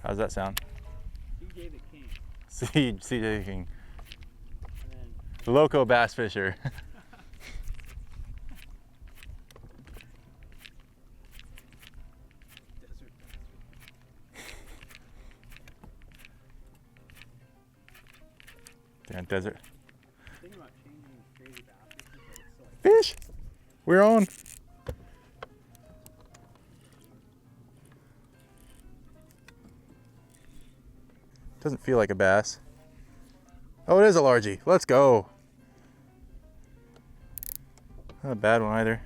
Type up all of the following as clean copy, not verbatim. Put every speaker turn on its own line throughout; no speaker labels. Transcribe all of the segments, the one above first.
How's that sound?
CJ the King.
CJ the King. The loco bass fisher. Damn desert.
Thinking about changing these crazy bass fishes, but it's so like
Fish! We're on. Doesn't feel like a bass. Oh, it is a largie. Let's go. Not a bad one either.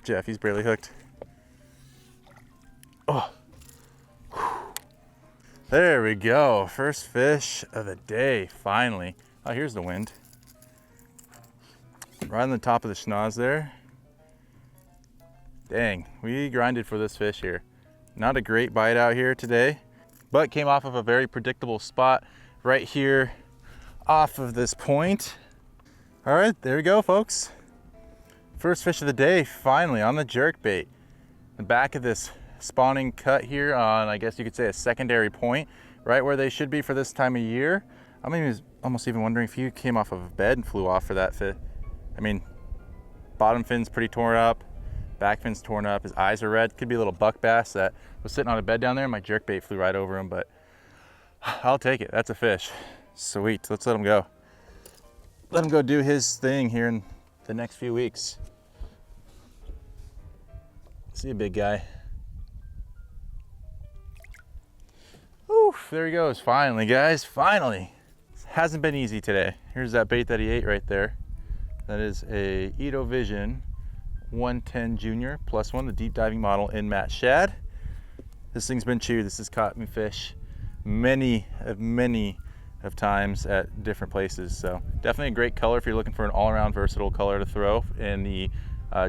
Jeff, he's barely hooked. Oh. There we go. First fish of the day, finally. Oh, here's the wind. Right on the top of the schnoz there. Dang, we grinded for this fish here. Not a great bite out here today, but came off of a very predictable spot right here off of this point. All right, there we go, folks. First fish of the day, finally on the jerkbait. The back of this spawning cut here on, I guess you could say, a secondary point, right where they should be for this time of year. I'm almost even wondering if he came off of a bed and flew off for that fish. I mean, bottom fin's pretty torn up, back fin's torn up, his eyes are red. Could be a little buck bass that was sitting on a bed down there. My jerkbait flew right over him, but I'll take it. That's a fish. Sweet, let's let him go. Let him go do his thing here in the next few weeks. See you, big guy. Oof, there he goes. Finally, guys, finally. Hasn't been easy today. Here's that bait that he ate right there. That is a Ito Vision 110 Junior +1, the deep diving model in matte shad. This thing's been chewed. This has caught me fish many of times at different places. So definitely a great color if you're looking for an all-around versatile color to throw in the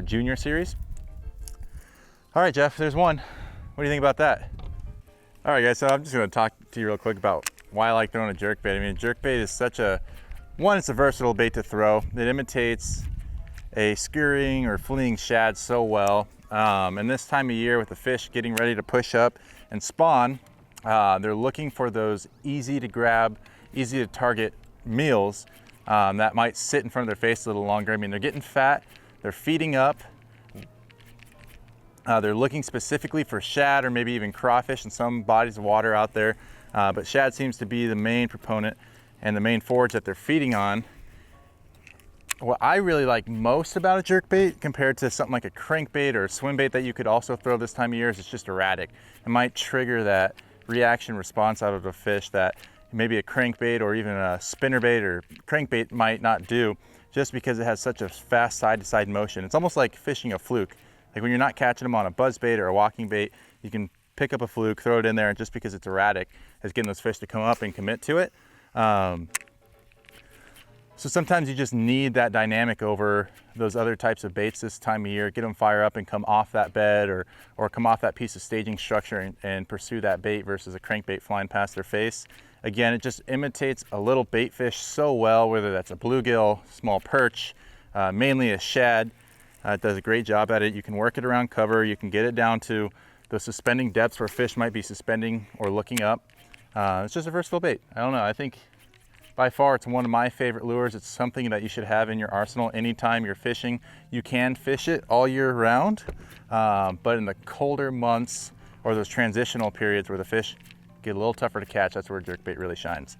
Junior series. All right, Jeff, there's one. What do you think about that? All right, guys, so I'm just gonna talk to you real quick about why I like throwing a jerkbait. I mean, a jerkbait is such a, one, it's a versatile bait to throw. It imitates a skewering or fleeing shad so well. And this time of year with the fish getting ready to push up and spawn, they're looking for those easy to grab, easy to target meals that might sit in front of their face a little longer. I mean, they're getting fat, they're feeding up, they're looking specifically for shad or maybe even crawfish in some bodies of water out there. But shad seems to be the main proponent and the main forage that they're feeding on. What I really like most about a jerkbait compared to something like a crankbait or a swim bait that you could also throw this time of year is it's just erratic. It might trigger that reaction response out of a fish that maybe a crankbait or even a spinnerbait or crankbait might not do, just because it has such a fast side-to-side motion. It's almost like fishing a fluke. Like when you're not catching them on a buzz bait or a walking bait, you can pick up a fluke, throw it in there, and just because it's erratic, it's getting those fish to come up and commit to it. So sometimes you just need that dynamic over those other types of baits this time of year. Get them fire up and come off that bed or come off that piece of staging structure and pursue that bait versus a crankbait flying past their face. Again, it just imitates a little bait fish so well, whether that's a bluegill, small perch, mainly a shad. It does a great job at it. You can work it around cover. You can get it down to the suspending depths where fish might be suspending or looking up. It's just a versatile bait. I don't know, I think by far it's one of my favorite lures. It's something that you should have in your arsenal anytime you're fishing. You can fish it all year round, but in the colder months or those transitional periods where the fish get a little tougher to catch, that's where jerkbait really shines.